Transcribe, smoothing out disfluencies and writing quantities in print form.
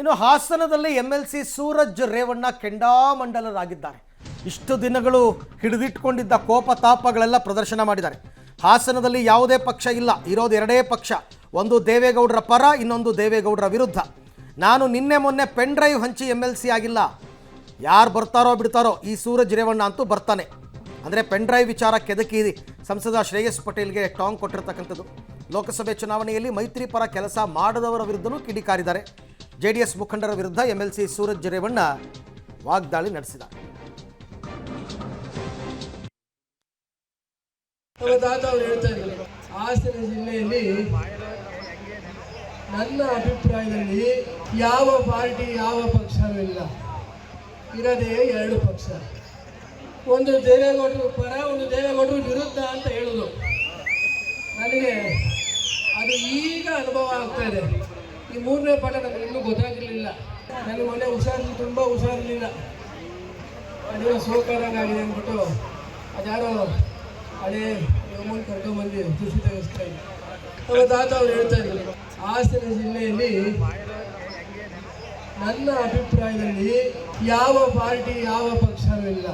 ಇನ್ನು ಹಾಸನದಲ್ಲಿ MLC ಸೂರಜ್ ರೇವಣ್ಣ ಕೆಂಡಾಮಂಡಲರಾಗಿದ್ದಾರೆ. ಇಷ್ಟು ದಿನಗಳು ಹಿಡಿದಿಟ್ಕೊಂಡಿದ್ದ ಕೋಪ ತಾಪಗಳೆಲ್ಲ ಪ್ರದರ್ಶನ ಮಾಡಿದ್ದಾರೆ. ಹಾಸನದಲ್ಲಿ ಯಾವುದೇ ಪಕ್ಷ ಇಲ್ಲ, ಇರೋದು ಎರಡೇ ಪಕ್ಷ, ಒಂದು ದೇವೇಗೌಡರ ಪರ, ಇನ್ನೊಂದು ದೇವೇಗೌಡರ ವಿರುದ್ಧ. ನಾನು ನಿನ್ನೆ ಮೊನ್ನೆ ಪೆನ್ ಡ್ರೈವ್ ಹಂಚಿ MLC ಆಗಿಲ್ಲ, ಯಾರು ಬರ್ತಾರೋ ಬಿಡ್ತಾರೋ ಈ ಸೂರಜ್ ರೇವಣ್ಣ ಅಂತೂ ಬರ್ತಾನೆ. ಅಂದರೆ ಪೆನ್ ಡ್ರೈವ್ ವಿಚಾರ ಕೆದಕಿ ಸಂಸದ ಶ್ರೇಯಸ್ ಪಟೇಲ್ಗೆ ಟಾಂಗ್ ಕೊಟ್ಟಿರ್ತಕ್ಕಂಥದ್ದು. ಲೋಕಸಭೆ ಚುನಾವಣೆಯಲ್ಲಿ ಮೈತ್ರಿ ಪರ ಕೆಲಸ ಮಾಡದವರ ವಿರುದ್ಧನೂ ಕಿಡಿಕಾರಿದ್ದಾರೆ. JDS ಮುಖಂಡರ ವಿರುದ್ಧ MLC ಸೂರಜ್ ರೇವಣ್ಣ ವಾಗ್ದಾಳಿ ನಡೆಸಿದ್ದಾರೆ. ಹಾಸನ ಜಿಲ್ಲೆಯಲ್ಲಿ ನನ್ನ ಅಭಿಪ್ರಾಯದಲ್ಲಿ ಯಾವ ಪಾರ್ಟಿ ಯಾವ ಪಕ್ಷವೂ ಇಲ್ಲ, ಇರೋದೇ ಎರಡು ಪಕ್ಷ. ಒಂದು ದೇವೇಗೌಡರು ಪರ, ಒಂದು ದೇವೇಗೌಡರು ವಿರುದ್ಧ ಅಂತ ಹೇಳೋದು. ನನಗೆ ಅದು ಈಗ ಅನುಭವ ಆಗ್ತಾ ಇದೆ. ಈ ಮೂರನೇ ಪಾಠ ನನಗೆ ಇನ್ನೂ ಗೊತ್ತಾಗಿರಲಿಲ್ಲ. ನನಗೆ ಮೊನ್ನೆ ತುಂಬ ಹುಷಾರಿರಲಿಲ್ಲ, ಅದೇನೋ ಸೋಕಾರಾಗಿದೆ ಅಂದ್ಬಿಟ್ಟು ಅದ್ಯಾರೋ ಹಳೆ ಯೋಮನ್ ಕರ್ಕೊಂಡ್ಬಂದು ತುಸಿ ತೆಗೆಸ್ತಾ ಇದ್ದೆ. ನಮ್ಮ ತಾತ ಅವ್ರು ಹೇಳ್ತಾ ಇದ್ರು, ಹಾಸನ ಜಿಲ್ಲೆಯಲ್ಲಿ ನನ್ನ ಅಭಿಪ್ರಾಯದಲ್ಲಿ ಯಾವ ಪಾರ್ಟಿ ಯಾವ ಪಕ್ಷವೂ ಇಲ್ಲ,